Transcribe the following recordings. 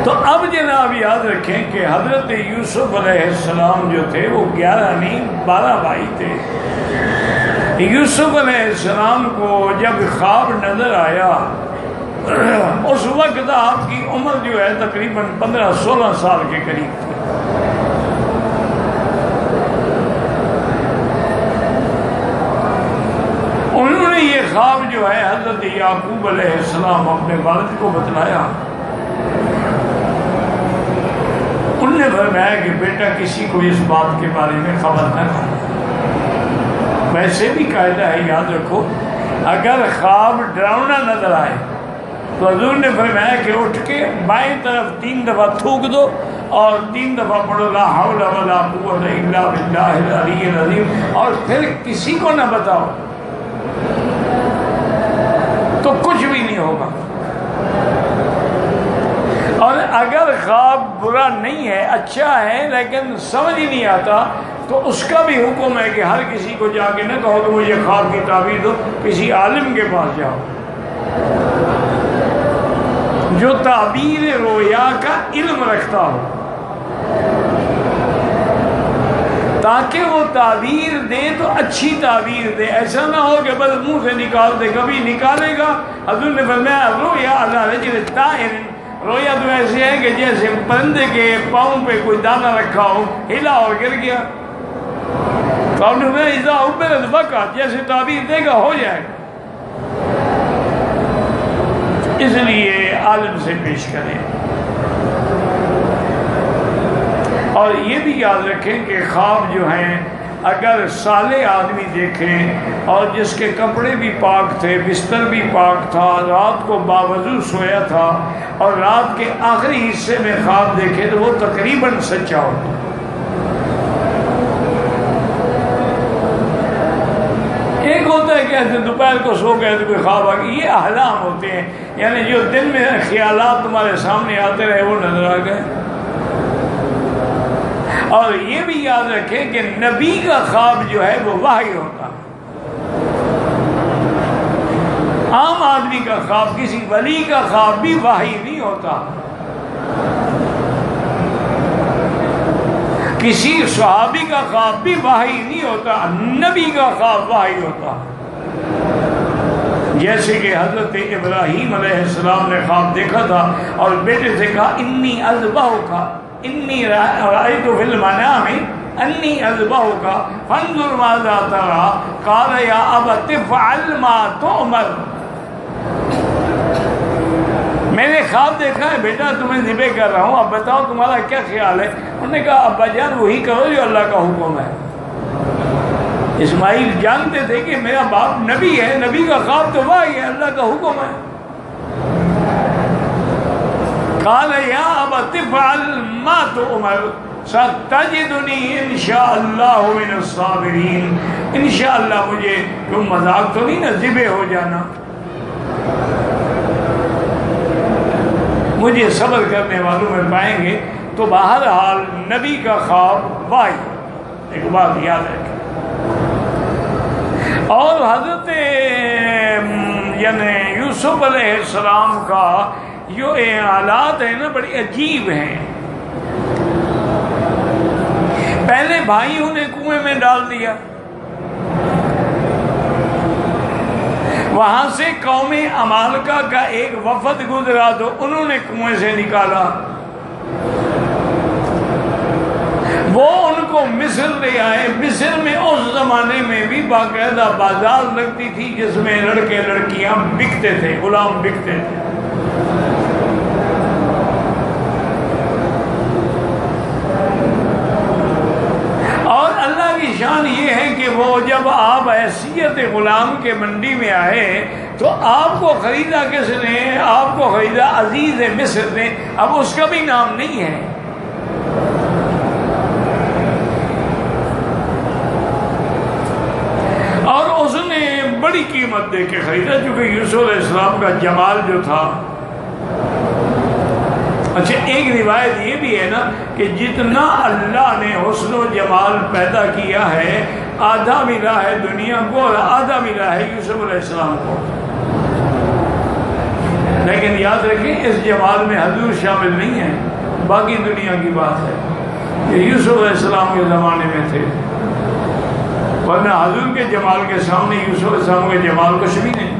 تو اب جناب یاد رکھیں کہ حضرت یوسف علیہ السلام جو تھے وہ 11 نہیں 12 بھائی تھے۔ یوسف علیہ السلام کو جب خواب نظر آیا اس وقت آپ کی عمر جو ہے تقریباً 15-16 سال کے قریب تھی۔ انہوں نے یہ خواب جو ہے حضرت یعقوب علیہ السلام اپنے والد کو بتلایا۔ انہوں نے فرمایا کہ بیٹا کسی کو اس بات کے بارے میں خبر نہ کرنا۔ ویسے بھی قاعدہ ہے، یاد رکھو، اگر خواب ڈراؤنا نظر آئے تو حضور نے فرمایا کہ اٹھ کے بائیں طرف 3 دفعہ تھوک دو اور 3 دفعہ پڑھو لا حول ولا قوت الا باللہ العلی العظیم، اور پھر کسی کو نہ بتاؤ تو کچھ بھی نہیں ہوگا۔ اور اگر خواب برا نہیں ہے، اچھا ہے لیکن سمجھ ہی نہیں آتا، تو اس کا بھی حکم ہے کہ ہر کسی کو جا کے نہ کہو کہ مجھے خواب کی تعبیر دو، کسی عالم کے پاس جاؤ جو تعبیر رویا کا علم رکھتا ہو، تاکہ وہ تعبیر دے تو اچھی تعبیر دے، ایسا نہ ہو کہ بس منہ سے نکال دے، کبھی نکالے گا۔ حضور نے فرمایا رویا علی رجل طائر، رویا تو ایسے ہے کہ جیسے پرندے کے پاؤں پہ کوئی دانہ رکھا ہو، ہلا اور گر گیا۔ تو آپ نے فرمایا اذا عبرت وقعت، جیسے تعبیر دے گا ہو جائے گا۔ اس لیے عالم سے پیش کریں۔ اور یہ بھی یاد رکھیں کہ خواب جو ہیں اگر صالح آدمی دیکھیں اور جس کے کپڑے بھی پاک تھے، بستر بھی پاک تھا، رات کو باوضو سویا تھا اور رات کے آخری حصے میں خواب دیکھے تو وہ تقریباً سچا ہوتا۔ ایک ہوتا ہے کہ ایسے دوپہر کو سو گئے تو کوئی خواب آ گئی، یہ احلام ہوتے ہیں، یعنی جو دن میں خیالات تمہارے سامنے آتے رہے وہ نظر آ گئے۔ اور یہ بھی یاد رکھیں کہ نبی کا خواب جو ہے وہ وحی ہوتا ہے، عام آدمی کا خواب، کسی ولی کا خواب بھی وحی نہیں ہوتا، کسی صحابی کا خواب بھی وحی نہیں ہوتا، نبی کا خواب وحی ہوتا۔ جیسے کہ حضرت ابراہیم علیہ السلام نے خواب دیکھا تھا اور بیٹے سے کہا انی اذبحک، انی رأیت فی المنام انی اذبحک فانظر ماذا تری، قال یا ابت افعل ما تؤمر۔ میں نے خواب دیکھا ہے بیٹا، تمہیں ذبح کر رہا ہوں، اب بتاؤ تمہارا کیا خیال ہے؟ انہوں نے کہا ابا جان وہی کرو جو اللہ کا حکم ہے۔ اسماعیل جانتے تھے کہ میرا باپ نبی ہے، نبی کا خواب تو وہی ہے، اللہ کا حکم ہے۔ قال یا ابت افعل ما تؤمر ستجدنی انشاءاللہ من الصابرین، انشاءاللہ مجھے، تم مذاق تو نہیں نا ذبح ہو جانا، مجھے صبر کرنے والوں میں پائیں گے۔ تو بہرحال نبی کا خواب وحی، ایک بات یاد رکھیں۔ اور حضرت یعنی یوسف علیہ السلام کا جو حالات ہیں نا بڑی عجیب ہیں۔ پہلے بھائیوں نے کنویں میں ڈال دیا، وہاں سے قوم عمالقہ کا ایک وفد گزرا تو انہوں نے کنویں سے نکالا، وہ ان کو مصر لے آئے۔ مصر میں اس زمانے میں بھی باقاعدہ بازار لگتی تھی جس میں لڑکے لڑکیاں بکتے تھے، غلام بکتے تھے۔ اور اللہ کی شان یہ ہے کہ وہ جب آپ حیثیت غلام کے منڈی میں آئے تو آپ کو خریدا کس نے؟ آپ کو خریدا عزیز مصر نے، اب اس کا بھی نام نہیں ہے۔ اور اس نے بڑی قیمت دے کے خریدا، چونکہ یوسف علیہ السلام کا جمال جو تھا۔ اچھا ایک روایت یہ بھی ہے نا کہ جتنا اللہ نے حسن و جمال پیدا کیا ہے آدھا ملا ہے دنیا کو اور آدھا ملا ہے یوسف علیہ السلام کو۔ لیکن یاد رکھیں اس جمال میں حضور شامل نہیں ہیں، باقی دنیا کی بات ہے۔ یہ یوسف علیہ السلام کے زمانے میں تھے، ورنہ حضور کے جمال کے سامنے یوسف علیہ السلام کے جمال کچھ بھی نہیں۔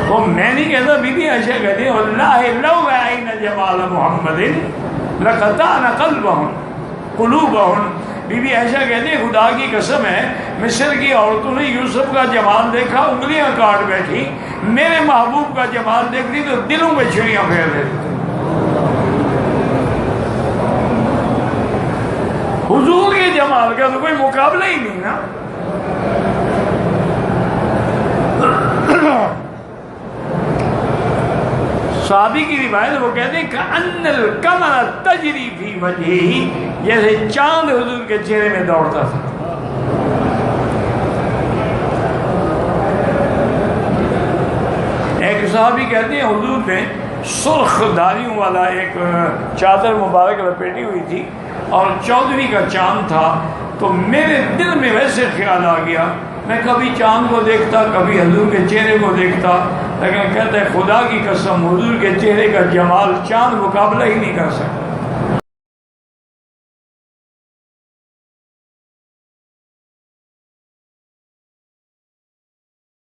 وہ میں نہیں کہتا، بی بی عائشہ کہتے ہیں واللہ لو رأینا جمال محمد لقطعنا قلوبہن۔ بی بی عائشہ کہتے ہیں خدا کی قسم ہے، مصر کی عورتوں نے یوسف کا جمال دیکھا انگلیاں کاٹ بیٹھی، میرے محبوب کا جمال دیکھتی تو دلوں میں چھریاں پھیر دیتی۔ حضور کے جمال کا تو کوئی مقابلہ ہی نہیں نا۔ صحابی کی روایت وہ کہتے ہیں کأن القمر تجری فی وجہہ، جیسے چاند حضور کے چہرے میں دوڑتا تھا۔ ایک صحابی کہتے ہیں حضور نے سرخ دھاریوں والا ایک چادر مبارک لپیٹی ہوئی تھی اور 14ویں کا چاند تھا، تو میرے دل میں ویسے خیال آ گیا، میں کبھی چاند کو دیکھتا کبھی حضور کے چہرے کو دیکھتا، لیکن کہتا ہے خدا کی قسم حضور کے چہرے کا جمال چاند مقابلہ ہی نہیں کر سکتا۔